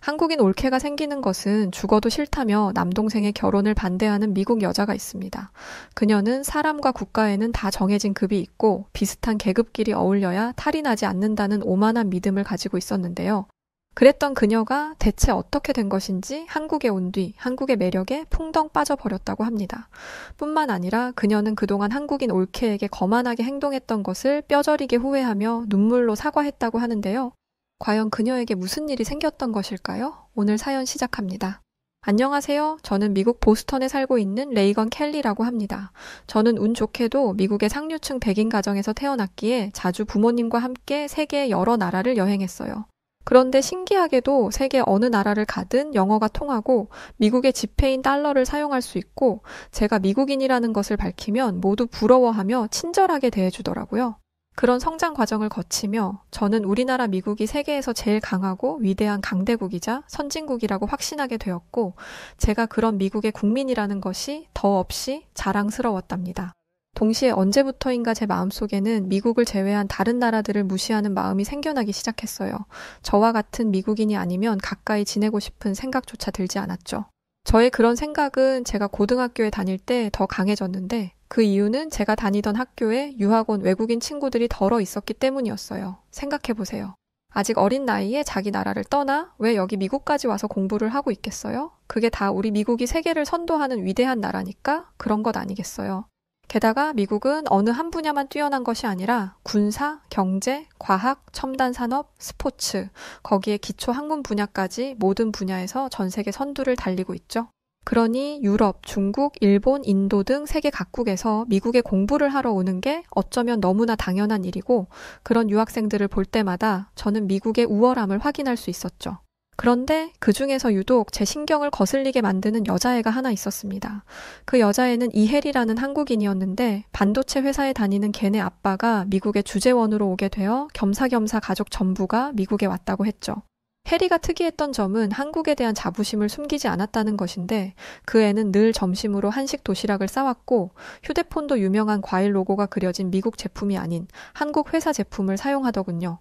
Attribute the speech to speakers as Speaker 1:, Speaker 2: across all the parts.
Speaker 1: 한국인 올케가 생기는 것은 죽어도 싫다며 남동생의 결혼을 반대하는 미국 여자가 있습니다. 그녀는 사람과 국가에는 다 정해진 급이 있고 비슷한 계급끼리 어울려야 탈이 나지 않는다는 오만한 믿음을 가지고 있었는데요. 그랬던 그녀가 대체 어떻게 된 것인지 한국에 온 뒤 한국의 매력에 풍덩 빠져버렸다고 합니다. 뿐만 아니라 그녀는 그동안 한국인 올케에게 거만하게 행동했던 것을 뼈저리게 후회하며 눈물로 사과했다고 하는데요. 과연 그녀에게 무슨 일이 생겼던 것일까요? 오늘 사연 시작합니다. 안녕하세요. 저는 미국 보스턴에 살고 있는 레이건 켈리라고 합니다. 저는 운 좋게도 미국의 상류층 백인 가정에서 태어났기에 자주 부모님과 함께 세계의 여러 나라를 여행했어요. 그런데 신기하게도 세계 어느 나라를 가든 영어가 통하고 미국의 지폐인 달러를 사용할 수 있고 제가 미국인이라는 것을 밝히면 모두 부러워하며 친절하게 대해주더라고요. 그런 성장 과정을 거치며 저는 우리나라 미국이 세계에서 제일 강하고 위대한 강대국이자 선진국이라고 확신하게 되었고 제가 그런 미국의 국민이라는 것이 더없이 자랑스러웠답니다. 동시에 언제부터인가 제 마음속에는 미국을 제외한 다른 나라들을 무시하는 마음이 생겨나기 시작했어요. 저와 같은 미국인이 아니면 가까이 지내고 싶은 생각조차 들지 않았죠. 저의 그런 생각은 제가 고등학교에 다닐 때 더 강해졌는데 그 이유는 제가 다니던 학교에 유학 온 외국인 친구들이 덜어 있었기 때문이었어요. 생각해보세요. 아직 어린 나이에 자기 나라를 떠나 왜 여기 미국까지 와서 공부를 하고 있겠어요? 그게 다 우리 미국이 세계를 선도하는 위대한 나라니까 그런 것 아니겠어요? 게다가 미국은 어느 한 분야만 뛰어난 것이 아니라 군사, 경제, 과학, 첨단 산업, 스포츠, 거기에 기초 학문 분야까지 모든 분야에서 전 세계 선두를 달리고 있죠. 그러니 유럽, 중국, 일본, 인도 등 세계 각국에서 미국에 공부를 하러 오는 게 어쩌면 너무나 당연한 일이고 그런 유학생들을 볼 때마다 저는 미국의 우월함을 확인할 수 있었죠. 그런데 그 중에서 유독 제 신경을 거슬리게 만드는 여자애가 하나 있었습니다. 그 여자애는 이혜리라는 한국인이었는데 반도체 회사에 다니는 걔네 아빠가 미국의 주재원으로 오게 되어 겸사겸사 가족 전부가 미국에 왔다고 했죠. 해리가 특이했던 점은 한국에 대한 자부심을 숨기지 않았다는 것인데 그 애는 늘 점심으로 한식 도시락을 싸왔고 휴대폰도 유명한 과일 로고가 그려진 미국 제품이 아닌 한국 회사 제품을 사용하더군요.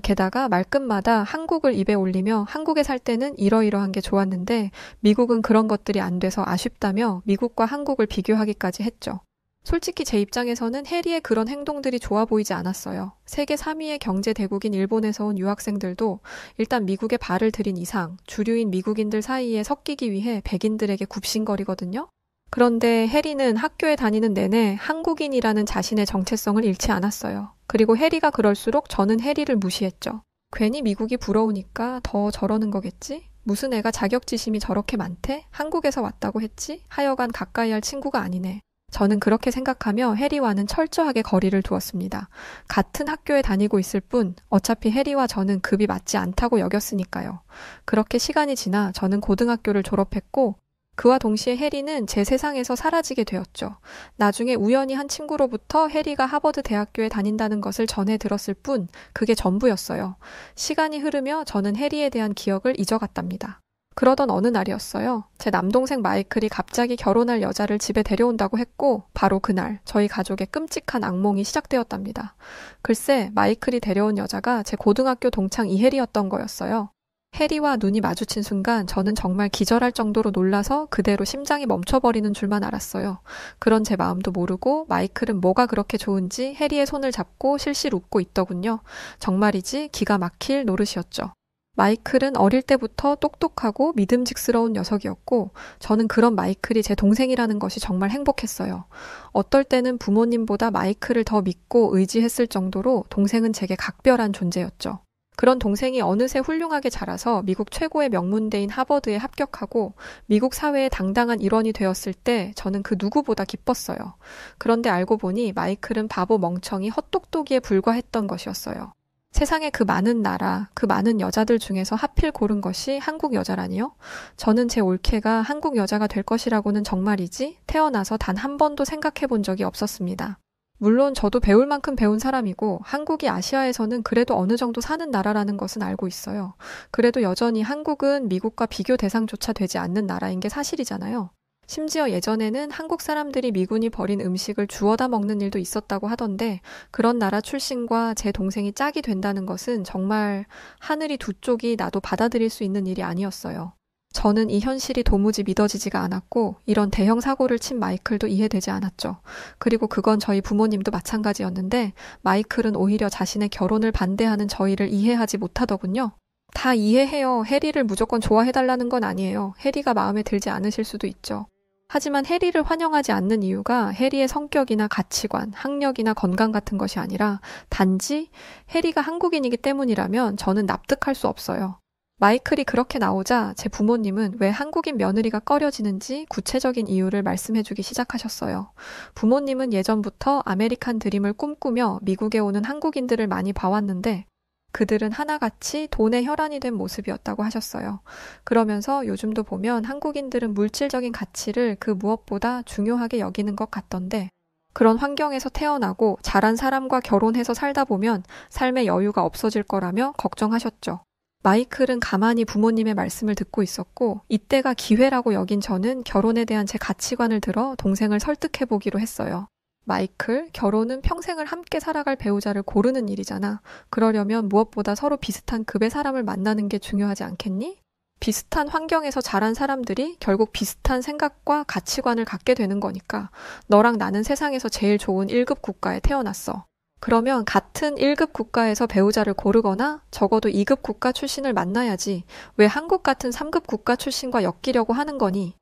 Speaker 1: 게다가 말끝마다 한국을 입에 올리며 한국에 살 때는 이러이러한 게 좋았는데 미국은 그런 것들이 안 돼서 아쉽다며 미국과 한국을 비교하기까지 했죠. 솔직히 제 입장에서는 해리의 그런 행동들이 좋아 보이지 않았어요. 세계 3위의 경제 대국인 일본에서 온 유학생들도 일단 미국에 발을 들인 이상 주류인 미국인들 사이에 섞이기 위해 백인들에게 굽신거리거든요. 그런데 해리는 학교에 다니는 내내 한국인이라는 자신의 정체성을 잃지 않았어요. 그리고 해리가 그럴수록 저는 해리를 무시했죠. 괜히 미국이 부러우니까 더 저러는 거겠지? 무슨 애가 자격지심이 저렇게 많대? 한국에서 왔다고 했지? 하여간 가까이 할 친구가 아니네. 저는 그렇게 생각하며 해리와는 철저하게 거리를 두었습니다. 같은 학교에 다니고 있을 뿐 어차피 해리와 저는 급이 맞지 않다고 여겼으니까요. 그렇게 시간이 지나 저는 고등학교를 졸업했고 그와 동시에 해리는 제 세상에서 사라지게 되었죠. 나중에 우연히 한 친구로부터 해리가 하버드 대학교에 다닌다는 것을 전해 들었을 뿐 그게 전부였어요. 시간이 흐르며 저는 해리에 대한 기억을 잊어갔답니다. 그러던 어느 날이었어요. 제 남동생 마이클이 갑자기 결혼할 여자를 집에 데려온다고 했고 바로 그날 저희 가족의 끔찍한 악몽이 시작되었답니다. 글쎄 마이클이 데려온 여자가 제 고등학교 동창 이혜리였던 거였어요. 해리와 눈이 마주친 순간 저는 정말 기절할 정도로 놀라서 그대로 심장이 멈춰버리는 줄만 알았어요. 그런 제 마음도 모르고 마이클은 뭐가 그렇게 좋은지 해리의 손을 잡고 실실 웃고 있더군요. 정말이지 기가 막힐 노릇이었죠. 마이클은 어릴 때부터 똑똑하고 믿음직스러운 녀석이었고 저는 그런 마이클이 제 동생이라는 것이 정말 행복했어요. 어떨 때는 부모님보다 마이클을 더 믿고 의지했을 정도로 동생은 제게 각별한 존재였죠. 그런 동생이 어느새 훌륭하게 자라서 미국 최고의 명문대인 하버드에 합격하고 미국 사회의 당당한 일원이 되었을 때 저는 그 누구보다 기뻤어요. 그런데 알고 보니 마이클은 바보 멍청이 헛똑똑이에 불과했던 것이었어요. 세상에 그 많은 나라, 그 많은 여자들 중에서 하필 고른 것이 한국 여자라니요? 저는 제 올케가 한국 여자가 될 것이라고는 정말이지 태어나서 단 한 번도 생각해 본 적이 없었습니다. 물론 저도 배울 만큼 배운 사람이고 한국이 아시아에서는 그래도 어느 정도 사는 나라라는 것은 알고 있어요. 그래도 여전히 한국은 미국과 비교 대상조차 되지 않는 나라인 게 사실이잖아요. 심지어 예전에는 한국 사람들이 미군이 버린 음식을 주워다 먹는 일도 있었다고 하던데 그런 나라 출신과 제 동생이 짝이 된다는 것은 정말 하늘이 두 쪽이 나도 받아들일 수 있는 일이 아니었어요. 저는 이 현실이 도무지 믿어지지가 않았고 이런 대형 사고를 친 마이클도 이해되지 않았죠. 그리고 그건 저희 부모님도 마찬가지였는데 마이클은 오히려 자신의 결혼을 반대하는 저희를 이해하지 못하더군요. 다 이해해요. 해리를 무조건 좋아해달라는 건 아니에요. 해리가 마음에 들지 않으실 수도 있죠. 하지만 해리를 환영하지 않는 이유가 해리의 성격이나 가치관, 학력이나 건강 같은 것이 아니라 단지 해리가 한국인이기 때문이라면 저는 납득할 수 없어요. 마이클이 그렇게 나오자 제 부모님은 왜 한국인 며느리가 꺼려지는지 구체적인 이유를 말씀해주기 시작하셨어요. 부모님은 예전부터 아메리칸 드림을 꿈꾸며 미국에 오는 한국인들을 많이 봐왔는데 그들은 하나같이 돈의 혈안이 된 모습이었다고 하셨어요. 그러면서 요즘도 보면 한국인들은 물질적인 가치를 그 무엇보다 중요하게 여기는 것 같던데 그런 환경에서 태어나고 자란 사람과 결혼해서 살다 보면 삶의 여유가 없어질 거라며 걱정하셨죠. 마이클은 가만히 부모님의 말씀을 듣고 있었고 이때가 기회라고 여긴 저는 결혼에 대한 제 가치관을 들어 동생을 설득해보기로 했어요. 마이클, 결혼은 평생을 함께 살아갈 배우자를 고르는 일이잖아. 그러려면 무엇보다 서로 비슷한 급의 사람을 만나는 게 중요하지 않겠니? 비슷한 환경에서 자란 사람들이 결국 비슷한 생각과 가치관을 갖게 되는 거니까 너랑 나는 세상에서 제일 좋은 1급 국가에 태어났어. 그러면 같은 1급 국가에서 배우자를 고르거나 적어도 2급 국가 출신을 만나야지 왜 한국 같은 3급 국가 출신과 엮이려고 하는 거니?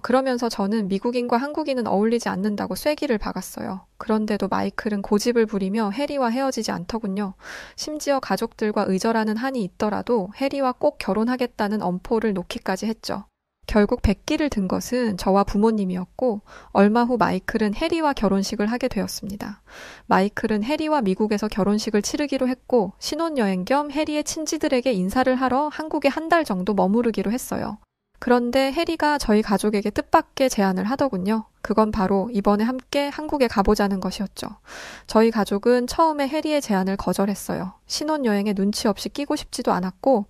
Speaker 1: 그러면서 저는 미국인과 한국인은 어울리지 않는다고 쐐기를 박았어요. 그런데도 마이클은 고집을 부리며 해리와 헤어지지 않더군요. 심지어 가족들과 의절하는 한이 있더라도 해리와 꼭 결혼하겠다는 엄포를 놓기까지 했죠. 결국 백기를 든 것은 저와 부모님이었고 얼마 후 마이클은 해리와 결혼식을 하게 되었습니다. 마이클은 해리와 미국에서 결혼식을 치르기로 했고 신혼여행 겸 해리의 친지들에게 인사를 하러 한국에 한 달 정도 머무르기로 했어요. 그런데 해리가 저희 가족에게 뜻밖의 제안을 하더군요. 그건 바로 이번에 함께 한국에 가보자는 것이었죠. 저희 가족은 처음에 해리의 제안을 거절했어요. 신혼여행에 눈치 없이 끼고 싶지도 않았고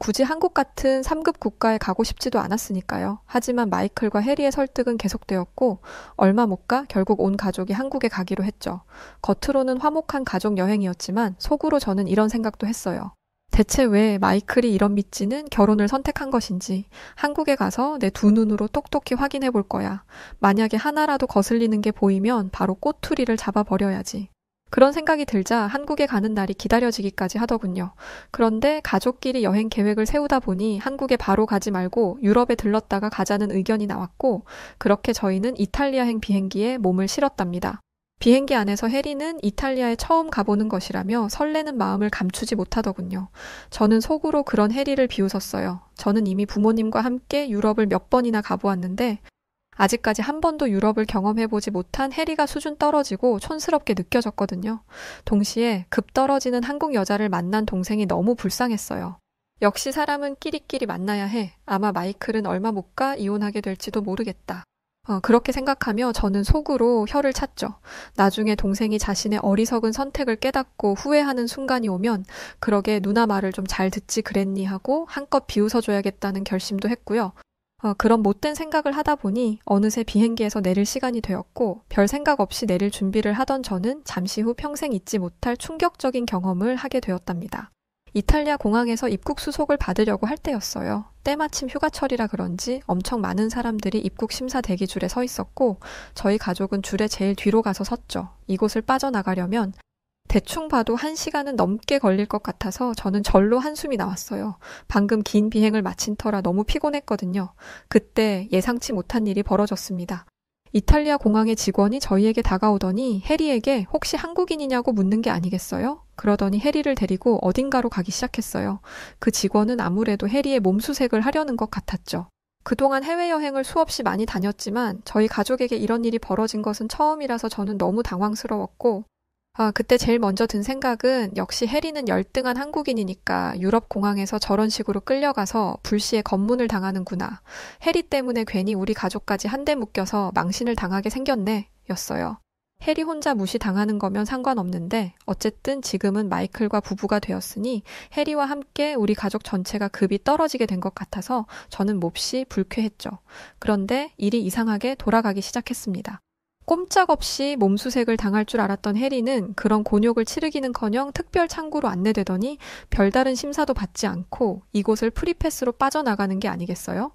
Speaker 1: 굳이 한국 같은 3급 국가에 가고 싶지도 않았으니까요. 하지만 마이클과 해리의 설득은 계속되었고 얼마 못 가 결국 온 가족이 한국에 가기로 했죠. 겉으로는 화목한 가족 여행이었지만 속으로 저는 이런 생각도 했어요. 대체 왜 마이클이 이런 미찌는 결혼을 선택한 것인지 한국에 가서 내 두 눈으로 똑똑히 확인해 볼 거야. 만약에 하나라도 거슬리는 게 보이면 바로 꼬투리를 잡아버려야지. 그런 생각이 들자 한국에 가는 날이 기다려지기까지 하더군요. 그런데 가족끼리 여행 계획을 세우다 보니 한국에 바로 가지 말고 유럽에 들렀다가 가자는 의견이 나왔고 그렇게 저희는 이탈리아행 비행기에 몸을 실었답니다. 비행기 안에서 해리는 이탈리아에 처음 가보는 것이라며 설레는 마음을 감추지 못하더군요. 저는 속으로 그런 해리를 비웃었어요. 저는 이미 부모님과 함께 유럽을 몇 번이나 가보았는데 아직까지 한 번도 유럽을 경험해보지 못한 해리가 수준 떨어지고 촌스럽게 느껴졌거든요. 동시에 급 떨어지는 한국 여자를 만난 동생이 너무 불쌍했어요. 역시 사람은 끼리끼리 만나야 해. 아마 마이클은 얼마 못 가 이혼하게 될지도 모르겠다. 그렇게 생각하며 저는 속으로 혀를 찼죠. 나중에 동생이 자신의 어리석은 선택을 깨닫고 후회하는 순간이 오면 그러게 누나 말을 좀 잘 듣지 그랬니 하고 한껏 비웃어줘야겠다는 결심도 했고요. 그런 못된 생각을 하다 보니 어느새 비행기에서 내릴 시간이 되었고 별 생각 없이 내릴 준비를 하던 저는 잠시 후 평생 잊지 못할 충격적인 경험을 하게 되었답니다. 이탈리아 공항에서 입국 수속을 받으려고 할 때였어요. 때마침 휴가철이라 그런지 엄청 많은 사람들이 입국 심사 대기줄에 서 있었고 저희 가족은 줄에 제일 뒤로 가서 섰죠. 이곳을 빠져나가려면 대충 봐도 1시간은 넘게 걸릴 것 같아서 저는 절로 한숨이 나왔어요. 방금 긴 비행을 마친 터라 너무 피곤했거든요. 그때 예상치 못한 일이 벌어졌습니다. 이탈리아 공항의 직원이 저희에게 다가오더니 해리에게 혹시 한국인이냐고 묻는 게 아니겠어요? 그러더니 해리를 데리고 어딘가로 가기 시작했어요. 그 직원은 아무래도 해리의 몸수색을 하려는 것 같았죠. 그동안 해외여행을 수없이 많이 다녔지만 저희 가족에게 이런 일이 벌어진 것은 처음이라서 저는 너무 당황스러웠고 그때 제일 먼저 든 생각은 역시 해리는 열등한 한국인이니까 유럽 공항에서 저런 식으로 끌려가서 불시에 검문을 당하는구나. 해리 때문에 괜히 우리 가족까지 한데 묶여서 망신을 당하게 생겼네 였어요. 해리 혼자 무시당하는 거면 상관없는데 어쨌든 지금은 마이클과 부부가 되었으니 해리와 함께 우리 가족 전체가 급이 떨어지게 된 것 같아서 저는 몹시 불쾌했죠. 그런데 일이 이상하게 돌아가기 시작했습니다. 꼼짝없이 몸수색을 당할 줄 알았던 해리는 그런 곤욕을 치르기는커녕 특별 창구로 안내되더니 별다른 심사도 받지 않고 이곳을 프리패스로 빠져나가는 게 아니겠어요?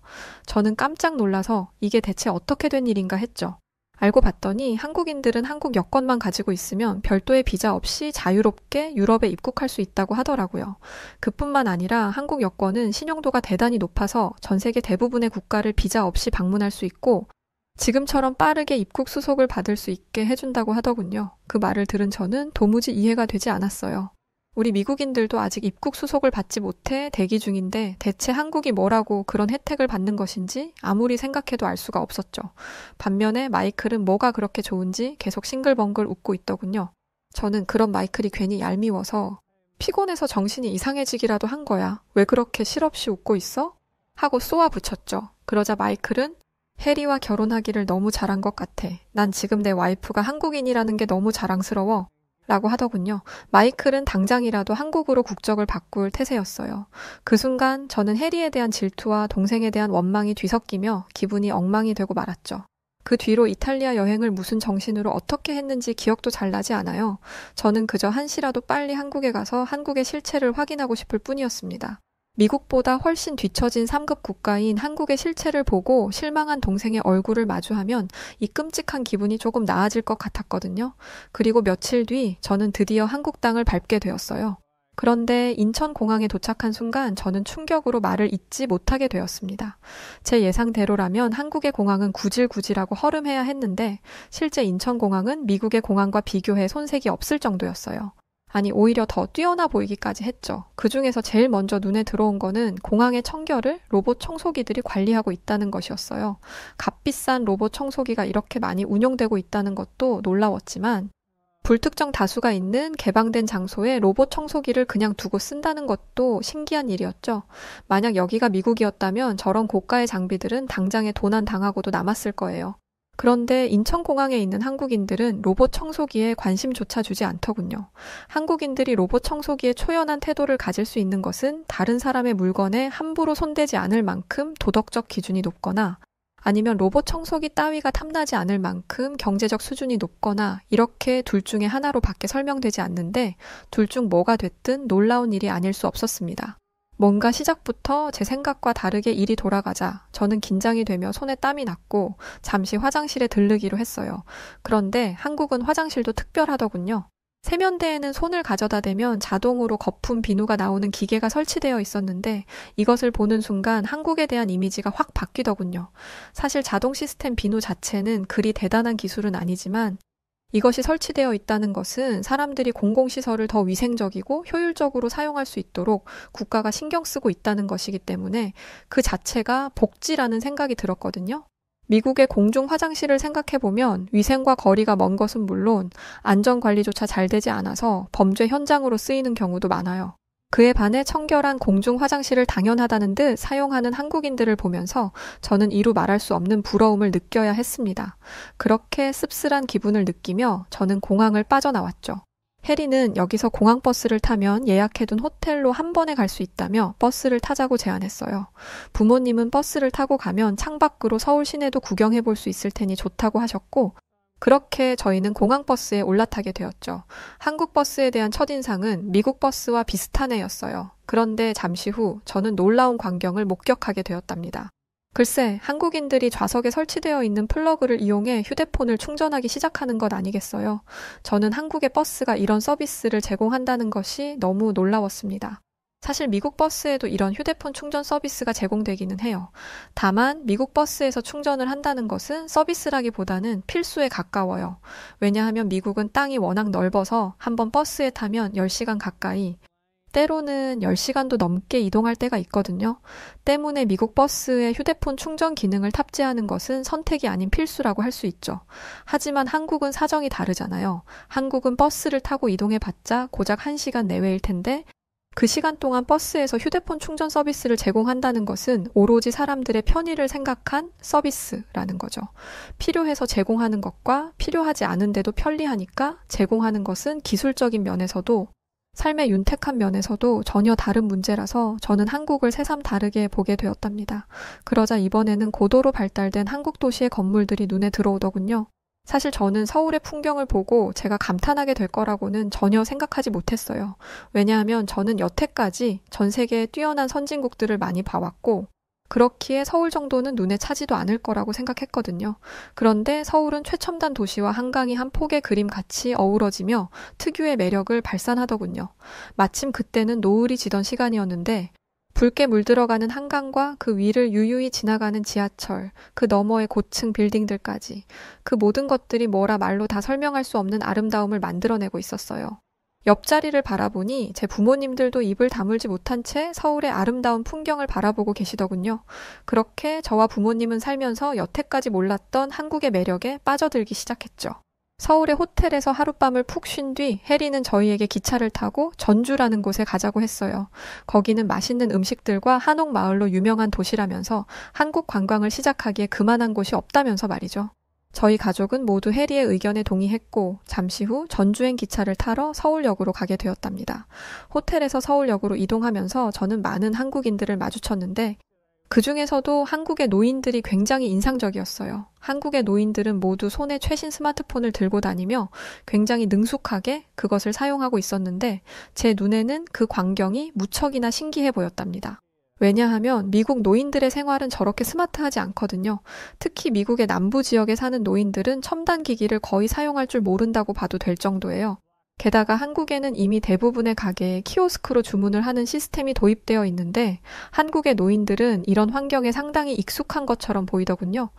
Speaker 1: 저는 깜짝 놀라서 이게 대체 어떻게 된 일인가 했죠. 알고 봤더니 한국인들은 한국 여권만 가지고 있으면 별도의 비자 없이 자유롭게 유럽에 입국할 수 있다고 하더라고요. 그뿐만 아니라 한국 여권은 신용도가 대단히 높아서 전 세계 대부분의 국가를 비자 없이 방문할 수 있고 지금처럼 빠르게 입국 수속을 받을 수 있게 해준다고 하더군요. 그 말을 들은 저는 도무지 이해가 되지 않았어요. 우리 미국인들도 아직 입국 수속을 받지 못해 대기 중인데 대체 한국이 뭐라고 그런 혜택을 받는 것인지 아무리 생각해도 알 수가 없었죠. 반면에 마이클은 뭐가 그렇게 좋은지 계속 싱글벙글 웃고 있더군요. 저는 그런 마이클이 괜히 얄미워서 피곤해서 정신이 이상해지기라도 한 거야. 왜 그렇게 실없이 웃고 있어? 하고 쏘아붙였죠. 그러자 마이클은 해리와 결혼하기를 너무 잘한 것 같아. 난 지금 내 와이프가 한국인이라는 게 너무 자랑스러워. 라고 하더군요. 마이클은 당장이라도 한국으로 국적을 바꿀 태세였어요. 그 순간 저는 해리에 대한 질투와 동생에 대한 원망이 뒤섞이며 기분이 엉망이 되고 말았죠. 그 뒤로 이탈리아 여행을 무슨 정신으로 어떻게 했는지 기억도 잘 나지 않아요. 저는 그저 한시라도 빨리 한국에 가서 한국의 실체를 확인하고 싶을 뿐이었습니다. 미국보다 훨씬 뒤처진 3급 국가인 한국의 실체를 보고 실망한 동생의 얼굴을 마주하면 이 끔찍한 기분이 조금 나아질 것 같았거든요. 그리고 며칠 뒤 저는 드디어 한국 땅을 밟게 되었어요. 그런데 인천공항에 도착한 순간 저는 충격으로 말을 잇지 못하게 되었습니다. 제 예상대로라면 한국의 공항은 구질구질하고 허름해야 했는데 실제 인천공항은 미국의 공항과 비교해 손색이 없을 정도였어요. 아니 오히려 더 뛰어나 보이기까지 했죠. 그중에서 제일 먼저 눈에 들어온 거는 공항의 청결을 로봇 청소기들이 관리하고 있다는 것이었어요. 값비싼 로봇 청소기가 이렇게 많이 운용되고 있다는 것도 놀라웠지만 불특정 다수가 있는 개방된 장소에 로봇 청소기를 그냥 두고 쓴다는 것도 신기한 일이었죠. 만약 여기가 미국이었다면 저런 고가의 장비들은 당장에 도난 당하고도 남았을 거예요. 그런데 인천공항에 있는 한국인들은 로봇 청소기에 관심조차 주지 않더군요. 한국인들이 로봇 청소기에 초연한 태도를 가질 수 있는 것은 다른 사람의 물건에 함부로 손대지 않을 만큼 도덕적 기준이 높거나 아니면 로봇 청소기 따위가 탐나지 않을 만큼 경제적 수준이 높거나 이렇게 둘 중에 하나로 밖에 설명되지 않는데 둘 중 뭐가 됐든 놀라운 일이 아닐 수 없었습니다. 뭔가 시작부터 제 생각과 다르게 일이 돌아가자 저는 긴장이 되며 손에 땀이 났고 잠시 화장실에 들르기로 했어요. 그런데 한국은 화장실도 특별하더군요. 세면대에는 손을 가져다 대면 자동으로 거품 비누가 나오는 기계가 설치되어 있었는데 이것을 보는 순간 한국에 대한 이미지가 확 바뀌더군요. 사실 자동 시스템 비누 자체는 그리 대단한 기술은 아니지만 이것이 설치되어 있다는 것은 사람들이 공공시설을 더 위생적이고 효율적으로 사용할 수 있도록 국가가 신경 쓰고 있다는 것이기 때문에 그 자체가 복지라는 생각이 들었거든요. 미국의 공중 화장실을 생각해보면 위생과 거리가 먼 것은 물론 안전관리조차 잘 되지 않아서 범죄 현장으로 쓰이는 경우도 많아요. 그에 반해 청결한 공중 화장실을 당연하다는 듯 사용하는 한국인들을 보면서 저는 이루 말할 수 없는 부러움을 느껴야 했습니다. 그렇게 씁쓸한 기분을 느끼며 저는 공항을 빠져나왔죠. 해리는 여기서 공항버스를 타면 예약해둔 호텔로 한 번에 갈 수 있다며 버스를 타자고 제안했어요. 부모님은 버스를 타고 가면 창밖으로 서울 시내도 구경해볼 수 있을 테니 좋다고 하셨고 그렇게 저희는 공항버스에 올라타게 되었죠. 한국 버스에 대한 첫인상은 미국 버스와 비슷한 애였어요. 그런데 잠시 후 저는 놀라운 광경을 목격하게 되었답니다. 글쎄, 한국인들이 좌석에 설치되어 있는 플러그를 이용해 휴대폰을 충전하기 시작하는 것 아니겠어요? 저는 한국의 버스가 이런 서비스를 제공한다는 것이 너무 놀라웠습니다. 사실 미국 버스에도 이런 휴대폰 충전 서비스가 제공되기는 해요. 다만 미국 버스에서 충전을 한다는 것은 서비스라기보다는 필수에 가까워요. 왜냐하면 미국은 땅이 워낙 넓어서 한번 버스에 타면 10시간 가까이 때로는 10시간도 넘게 이동할 때가 있거든요. 때문에 미국 버스에 휴대폰 충전 기능을 탑재하는 것은 선택이 아닌 필수라고 할 수 있죠. 하지만 한국은 사정이 다르잖아요. 한국은 버스를 타고 이동해봤자 고작 1시간 내외일 텐데 그 시간 동안 버스에서 휴대폰 충전 서비스를 제공한다는 것은 오로지 사람들의 편의를 생각한 서비스라는 거죠. 필요해서 제공하는 것과 필요하지 않은데도 편리하니까 제공하는 것은 기술적인 면에서도 삶의 윤택한 면에서도 전혀 다른 문제라서 저는 한국을 새삼 다르게 보게 되었답니다. 그러자 이번에는 고도로 발달된 한국 도시의 건물들이 눈에 들어오더군요. 사실 저는 서울의 풍경을 보고 제가 감탄하게 될 거라고는 전혀 생각하지 못했어요. 왜냐하면 저는 여태까지 전 세계의 뛰어난 선진국들을 많이 봐왔고 그렇기에 서울 정도는 눈에 차지도 않을 거라고 생각했거든요. 그런데 서울은 최첨단 도시와 한강이 한 폭의 그림 같이 어우러지며 특유의 매력을 발산하더군요. 마침 그때는 노을이 지던 시간이었는데 붉게 물들어가는 한강과 그 위를 유유히 지나가는 지하철, 그 너머의 고층 빌딩들까지 그 모든 것들이 뭐라 말로 다 설명할 수 없는 아름다움을 만들어내고 있었어요. 옆자리를 바라보니 제 부모님들도 입을 다물지 못한 채 서울의 아름다운 풍경을 바라보고 계시더군요. 그렇게 저와 부모님은 살면서 여태까지 몰랐던 한국의 매력에 빠져들기 시작했죠. 서울의 호텔에서 하룻밤을 푹 쉰 뒤 해리는 저희에게 기차를 타고 전주라는 곳에 가자고 했어요. 거기는 맛있는 음식들과 한옥 마을로 유명한 도시라면서 한국 관광을 시작하기에 그만한 곳이 없다면서 말이죠. 저희 가족은 모두 해리의 의견에 동의했고 잠시 후 전주행 기차를 타러 서울역으로 가게 되었답니다. 호텔에서 서울역으로 이동하면서 저는 많은 한국인들을 마주쳤는데 그 중에서도 한국의 노인들이 굉장히 인상적이었어요. 한국의 노인들은 모두 손에 최신 스마트폰을 들고 다니며 굉장히 능숙하게 그것을 사용하고 있었는데 제 눈에는 그 광경이 무척이나 신기해 보였답니다. 왜냐하면 미국 노인들의 생활은 저렇게 스마트하지 않거든요. 특히 미국의 남부 지역에 사는 노인들은 첨단 기기를 거의 사용할 줄 모른다고 봐도 될 정도예요. 게다가 한국에는 이미 대부분의 가게에 키오스크로 주문을 하는 시스템이 도입되어 있는데 한국의 노인들은 이런 환경에 상당히 익숙한 것처럼 보이더군요.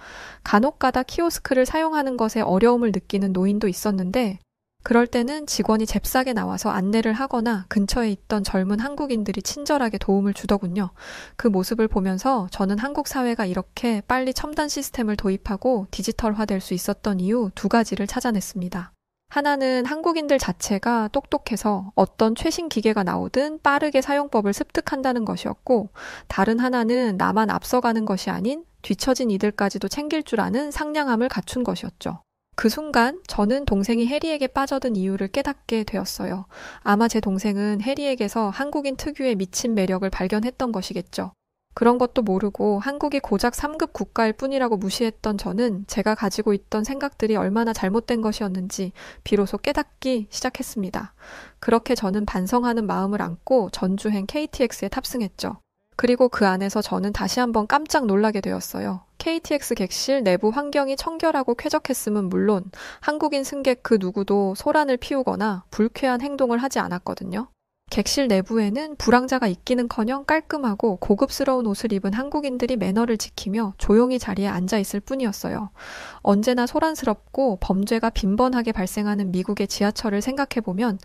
Speaker 1: 간혹가다 키오스크를 사용하는 것에 어려움을 느끼는 노인도 있었는데 그럴 때는 직원이 잽싸게 나와서 안내를 하거나 근처에 있던 젊은 한국인들이 친절하게 도움을 주더군요. 그 모습을 보면서 저는 한국 사회가 이렇게 빨리 첨단 시스템을 도입하고 디지털화될 수 있었던 이유 두 가지를 찾아냈습니다. 하나는 한국인들 자체가 똑똑해서 어떤 최신 기계가 나오든 빠르게 사용법을 습득한다는 것이었고 다른 하나는 나만 앞서가는 것이 아닌 뒤처진 이들까지도 챙길 줄 아는 상냥함을 갖춘 것이었죠. 그 순간 저는 동생이 해리에게 빠져든 이유를 깨닫게 되었어요. 아마 제 동생은 해리에게서 한국인 특유의 미친 매력을 발견했던 것이겠죠. 그런 것도 모르고 한국이 고작 3급 국가일 뿐이라고 무시했던 저는 제가 가지고 있던 생각들이 얼마나 잘못된 것이었는지 비로소 깨닫기 시작했습니다. 그렇게 저는 반성하는 마음을 안고 전주행 KTX에 탑승했죠. 그리고 그 안에서 저는 다시 한번 깜짝 놀라게 되었어요. KTX 객실 내부 환경이 청결하고 쾌적했음은 물론 한국인 승객 그 누구도 소란을 피우거나 불쾌한 행동을 하지 않았거든요. 객실 내부에는 불황자가 있기는커녕 깔끔하고 고급스러운 옷을 입은 한국인들이 매너를 지키며 조용히 자리에 앉아 있을 뿐이었어요. 언제나 소란스럽고 범죄가 빈번하게 발생하는 미국의 지하철을 생각해보면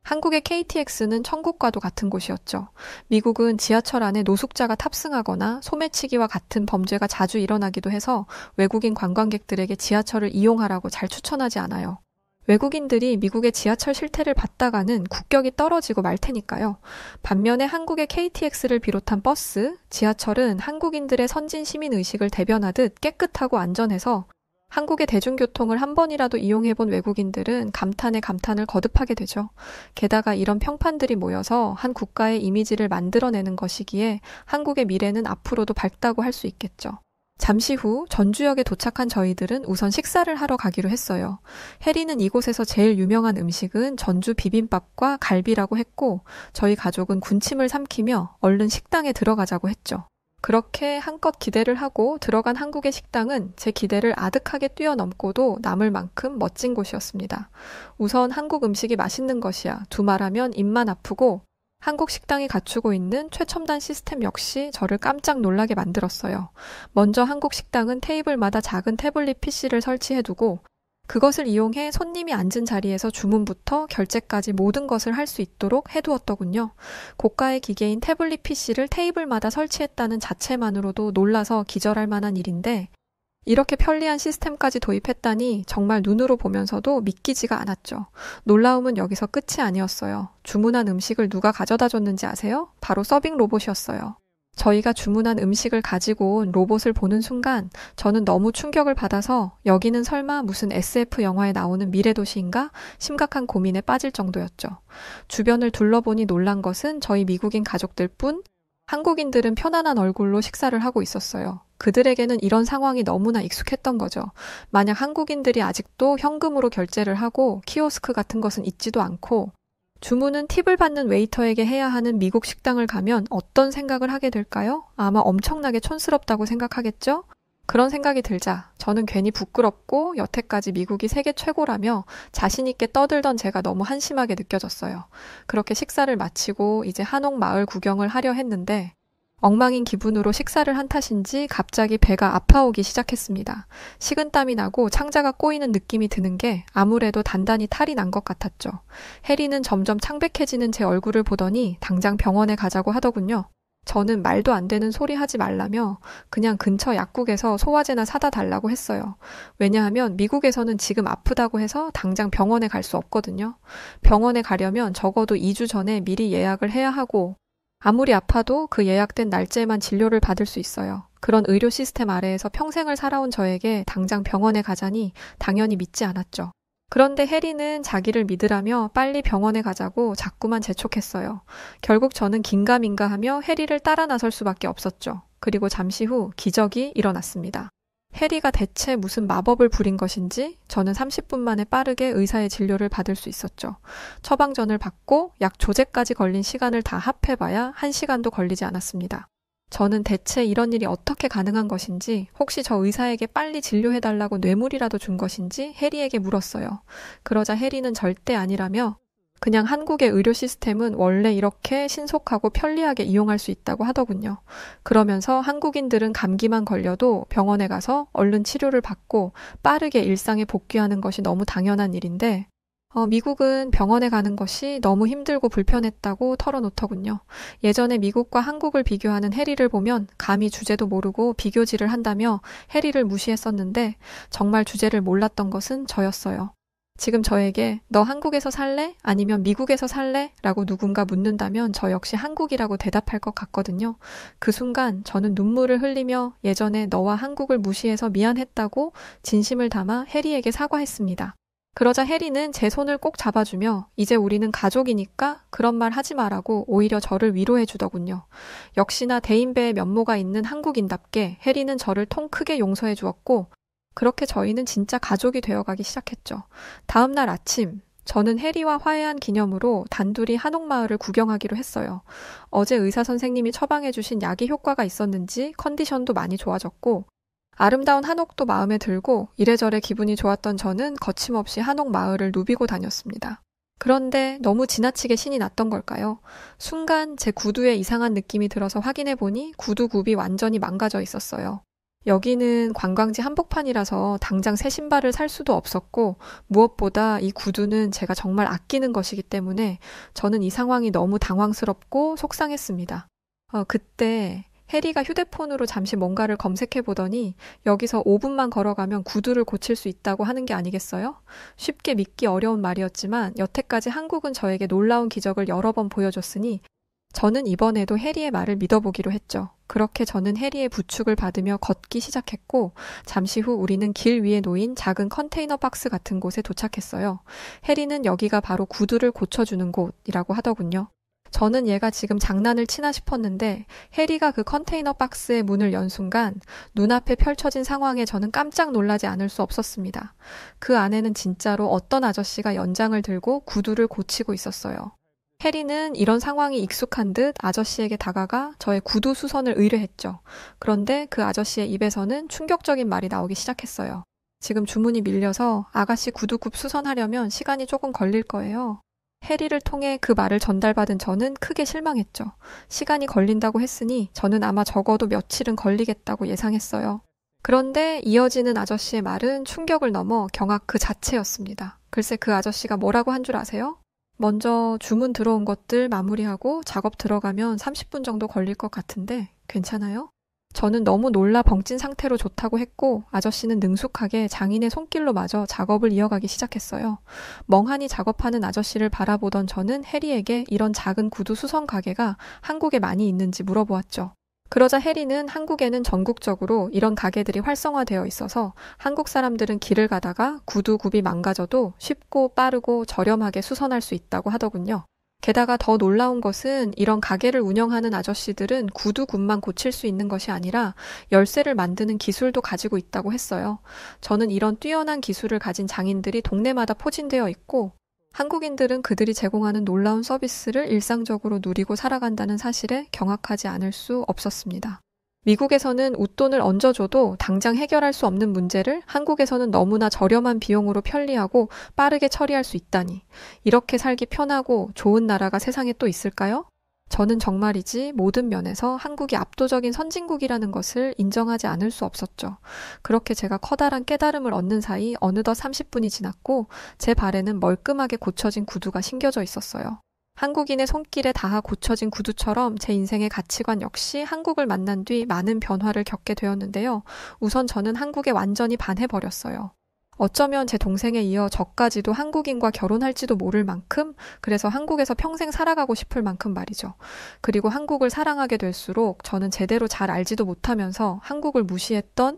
Speaker 1: 한국의 KTX는 천국과도 같은 곳이었죠. 미국은 지하철 안에 노숙자가 탑승하거나 소매치기와 같은 범죄가 자주 일어나기도 해서 외국인 관광객들에게 지하철을 이용하라고 잘 추천하지 않아요. 외국인들이 미국의 지하철 실태를 봤다가는 국격이 떨어지고 말 테니까요. 반면에 한국의 KTX를 비롯한 버스, 지하철은 한국인들의 선진 시민 의식을 대변하듯 깨끗하고 안전해서 한국의 대중교통을 한 번이라도 이용해본 외국인들은 감탄에 감탄을 거듭하게 되죠. 게다가 이런 평판들이 모여서 한 국가의 이미지를 만들어내는 것이기에 한국의 미래는 앞으로도 밝다고 할 수 있겠죠. 잠시 후 전주역에 도착한 저희들은 우선 식사를 하러 가기로 했어요. 해리는 이곳에서 제일 유명한 음식은 전주 비빔밥과 갈비라고 했고 저희 가족은 군침을 삼키며 얼른 식당에 들어가자고 했죠. 그렇게 한껏 기대를 하고 들어간 한국의 식당은 제 기대를 아득하게 뛰어넘고도 남을 만큼 멋진 곳이었습니다. 우선 한국 음식이 맛있는 것이야 두말하면 입만 아프고 한국 식당이 갖추고 있는 최첨단 시스템 역시 저를 깜짝 놀라게 만들었어요. 먼저 한국 식당은 테이블마다 작은 태블릿 PC를 설치해두고 그것을 이용해 손님이 앉은 자리에서 주문부터 결제까지 모든 것을 할 수 있도록 해두었더군요. 고가의 기계인 태블릿 PC를 테이블마다 설치했다는 자체만으로도 놀라서 기절할 만한 일인데 이렇게 편리한 시스템까지 도입했다니 정말 눈으로 보면서도 믿기지가 않았죠. 놀라움은 여기서 끝이 아니었어요. 주문한 음식을 누가 가져다 줬는지 아세요? 바로 서빙 로봇이었어요. 저희가 주문한 음식을 가지고 온 로봇을 보는 순간 저는 너무 충격을 받아서 여기는 설마 무슨 SF 영화에 나오는 미래도시인가? 심각한 고민에 빠질 정도였죠. 주변을 둘러보니 놀란 것은 저희 미국인 가족들 뿐, 한국인들은 편안한 얼굴로 식사를 하고 있었어요. 그들에게는 이런 상황이 너무나 익숙했던 거죠. 만약 한국인들이 아직도 현금으로 결제를 하고 키오스크 같은 것은 있지도 않고 주문은 팁을 받는 웨이터에게 해야 하는 미국 식당을 가면 어떤 생각을 하게 될까요? 아마 엄청나게 촌스럽다고 생각하겠죠? 그런 생각이 들자 저는 괜히 부끄럽고 여태까지 미국이 세계 최고라며 자신 있게 떠들던 제가 너무 한심하게 느껴졌어요. 그렇게 식사를 마치고 이제 한옥 마을 구경을 하려 했는데 엉망인 기분으로 식사를 한 탓인지 갑자기 배가 아파오기 시작했습니다. 식은땀이 나고 창자가 꼬이는 느낌이 드는 게 아무래도 단단히 탈이 난 것 같았죠. 해리는 점점 창백해지는 제 얼굴을 보더니 당장 병원에 가자고 하더군요. 저는 말도 안 되는 소리 하지 말라며 그냥 근처 약국에서 소화제나 사다 달라고 했어요. 왜냐하면 미국에서는 지금 아프다고 해서 당장 병원에 갈 수 없거든요. 병원에 가려면 적어도 2주 전에 미리 예약을 해야 하고 아무리 아파도 그 예약된 날짜에만 진료를 받을 수 있어요. 그런 의료 시스템 아래에서 평생을 살아온 저에게 당장 병원에 가자니 당연히 믿지 않았죠. 그런데 해리는 자기를 믿으라며 빨리 병원에 가자고 자꾸만 재촉했어요. 결국 저는 긴가민가하며 해리를 따라 나설 수밖에 없었죠. 그리고 잠시 후 기적이 일어났습니다. 해리가 대체 무슨 마법을 부린 것인지 저는 30분 만에 빠르게 의사의 진료를 받을 수 있었죠. 처방전을 받고 약 조제까지 걸린 시간을 다 합해봐야 1시간도 걸리지 않았습니다. 저는 대체 이런 일이 어떻게 가능한 것인지, 혹시 저 의사에게 빨리 진료해달라고 뇌물이라도 준 것인지 해리에게 물었어요. 그러자 해리는 절대 아니라며 그냥 한국의 의료 시스템은 원래 이렇게 신속하고 편리하게 이용할 수 있다고 하더군요. 그러면서 한국인들은 감기만 걸려도 병원에 가서 얼른 치료를 받고 빠르게 일상에 복귀하는 것이 너무 당연한 일인데 미국은 병원에 가는 것이 너무 힘들고 불편했다고 털어놓더군요. 예전에 미국과 한국을 비교하는 해리를 보면 감히 주제도 모르고 비교질을 한다며 해리를 무시했었는데 정말 주제를 몰랐던 것은 저였어요. 지금 저에게 너 한국에서 살래? 아니면 미국에서 살래? 라고 누군가 묻는다면 저 역시 한국이라고 대답할 것 같거든요. 그 순간 저는 눈물을 흘리며 예전에 너와 한국을 무시해서 미안했다고 진심을 담아 해리에게 사과했습니다. 그러자 해리는 제 손을 꼭 잡아주며 이제 우리는 가족이니까 그런 말 하지 마라고 오히려 저를 위로해 주더군요. 역시나 대인배의 면모가 있는 한국인답게 해리는 저를 통 크게 용서해 주었고 그렇게 저희는 진짜 가족이 되어가기 시작했죠. 다음 날 아침, 저는 해리와 화해한 기념으로 단둘이 한옥마을을 구경하기로 했어요. 어제 의사 선생님이 처방해주신 약이 효과가 있었는지 컨디션도 많이 좋아졌고 아름다운 한옥도 마음에 들고 이래저래 기분이 좋았던 저는 거침없이 한옥마을을 누비고 다녔습니다. 그런데 너무 지나치게 신이 났던 걸까요? 순간 제 구두에 이상한 느낌이 들어서 확인해보니 구두 굽이 완전히 망가져 있었어요. 여기는 관광지 한복판이라서 당장 새 신발을 살 수도 없었고 무엇보다 이 구두는 제가 정말 아끼는 것이기 때문에 저는 이 상황이 너무 당황스럽고 속상했습니다. 그때 해리가 휴대폰으로 잠시 뭔가를 검색해 보더니 여기서 5분만 걸어가면 구두를 고칠 수 있다고 하는 게 아니겠어요? 쉽게 믿기 어려운 말이었지만 여태까지 한국은 저에게 놀라운 기적을 여러 번 보여줬으니 저는 이번에도 해리의 말을 믿어보기로 했죠. 그렇게 저는 해리의 부축을 받으며 걷기 시작했고 잠시 후 우리는 길 위에 놓인 작은 컨테이너 박스 같은 곳에 도착했어요. 해리는 여기가 바로 구두를 고쳐주는 곳이라고 하더군요. 저는 얘가 지금 장난을 치나 싶었는데 해리가 그 컨테이너 박스의 문을 연 순간 눈앞에 펼쳐진 상황에 저는 깜짝 놀라지 않을 수 없었습니다. 그 안에는 진짜로 어떤 아저씨가 연장을 들고 구두를 고치고 있었어요. 해리는 이런 상황이 익숙한 듯 아저씨에게 다가가 저의 구두 수선을 의뢰했죠. 그런데 그 아저씨의 입에서는 충격적인 말이 나오기 시작했어요. 지금 주문이 밀려서 아가씨 구두굽 수선하려면 시간이 조금 걸릴 거예요. 해리를 통해 그 말을 전달받은 저는 크게 실망했죠. 시간이 걸린다고 했으니 저는 아마 적어도 며칠은 걸리겠다고 예상했어요. 그런데 이어지는 아저씨의 말은 충격을 넘어 경악 그 자체였습니다. 글쎄 그 아저씨가 뭐라고 한 줄 아세요? 먼저 주문 들어온 것들 마무리하고 작업 들어가면 30분 정도 걸릴 것 같은데 괜찮아요? 저는 너무 놀라 벙찐 상태로 좋다고 했고 아저씨는 능숙하게 장인의 손길로 마저 작업을 이어가기 시작했어요. 멍하니 작업하는 아저씨를 바라보던 저는 해리에게 이런 작은 구두 수선 가게가 한국에 많이 있는지 물어보았죠. 그러자 해리는 한국에는 전국적으로 이런 가게들이 활성화되어 있어서 한국 사람들은 길을 가다가 구두 굽이 망가져도 쉽고 빠르고 저렴하게 수선할 수 있다고 하더군요. 게다가 더 놀라운 것은 이런 가게를 운영하는 아저씨들은 구두 굽만 고칠 수 있는 것이 아니라 열쇠를 만드는 기술도 가지고 있다고 했어요. 저는 이런 뛰어난 기술을 가진 장인들이 동네마다 포진되어 있고 한국인들은 그들이 제공하는 놀라운 서비스를 일상적으로 누리고 살아간다는 사실에 경악하지 않을 수 없었습니다. 미국에서는 웃돈을 얹어줘도 당장 해결할 수 없는 문제를 한국에서는 너무나 저렴한 비용으로 편리하고 빠르게 처리할 수 있다니. 이렇게 살기 편하고 좋은 나라가 세상에 또 있을까요? 저는 정말이지 모든 면에서 한국이 압도적인 선진국이라는 것을 인정하지 않을 수 없었죠. 그렇게 제가 커다란 깨달음을 얻는 사이 어느덧 30분이 지났고 제 발에는 멀끔하게 고쳐진 구두가 신겨져 있었어요. 한국인의 손길에 닿아 고쳐진 구두처럼 제 인생의 가치관 역시 한국을 만난 뒤 많은 변화를 겪게 되었는데요. 우선 저는 한국에 완전히 반해버렸어요. 어쩌면 제 동생에 이어 저까지도 한국인과 결혼할지도 모를 만큼, 그래서 한국에서 평생 살아가고 싶을 만큼 말이죠. 그리고 한국을 사랑하게 될수록 저는 제대로 잘 알지도 못하면서 한국을 무시했던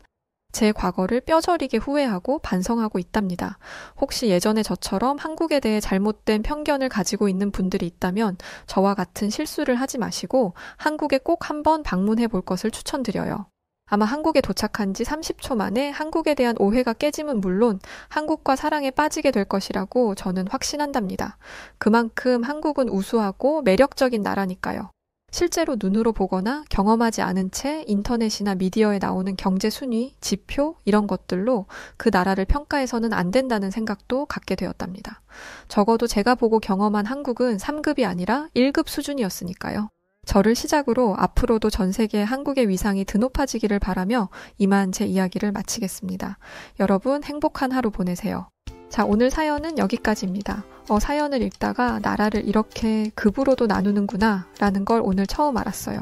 Speaker 1: 제 과거를 뼈저리게 후회하고 반성하고 있답니다. 혹시 예전에 저처럼 한국에 대해 잘못된 편견을 가지고 있는 분들이 있다면 저와 같은 실수를 하지 마시고 한국에 꼭 한번 방문해 볼 것을 추천드려요. 아마 한국에 도착한 지 30초 만에 한국에 대한 오해가 깨짐은 물론 한국과 사랑에 빠지게 될 것이라고 저는 확신한답니다. 그만큼 한국은 우수하고 매력적인 나라니까요. 실제로 눈으로 보거나 경험하지 않은 채 인터넷이나 미디어에 나오는 경제 순위, 지표 이런 것들로 그 나라를 평가해서는 안 된다는 생각도 갖게 되었답니다. 적어도 제가 보고 경험한 한국은 3급이 아니라 1급 수준이었으니까요. 저를 시작으로 앞으로도 전 세계의 한국의 위상이 드높아지기를 바라며 이만 제 이야기를 마치겠습니다. 여러분 행복한 하루 보내세요. 자, 오늘 사연은 여기까지입니다. 사연을 읽다가 나라를 이렇게 급으로도 나누는구나 라는 걸 오늘 처음 알았어요.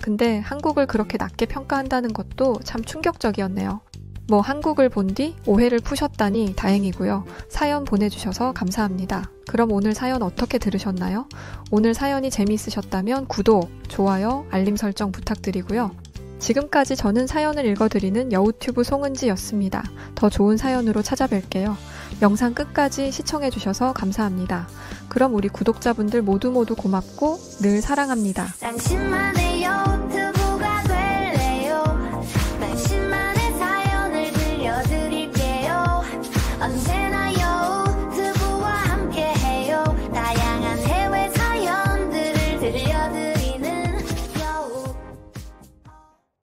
Speaker 1: 근데 한국을 그렇게 낮게 평가한다는 것도 참 충격적이었네요. 한국을 본 뒤 오해를 푸셨다니 다행이고요. 사연 보내주셔서 감사합니다. 그럼 오늘 사연 어떻게 들으셨나요? 오늘 사연이 재미있으셨다면 구독, 좋아요, 알림 설정 부탁드리고요. 지금까지 저는 사연을 읽어드리는 여우튜브 송은지였습니다. 더 좋은 사연으로 찾아뵐게요. 영상 끝까지 시청해주셔서 감사합니다. 그럼 우리 구독자분들 모두 고맙고 늘 사랑합니다. 당신만의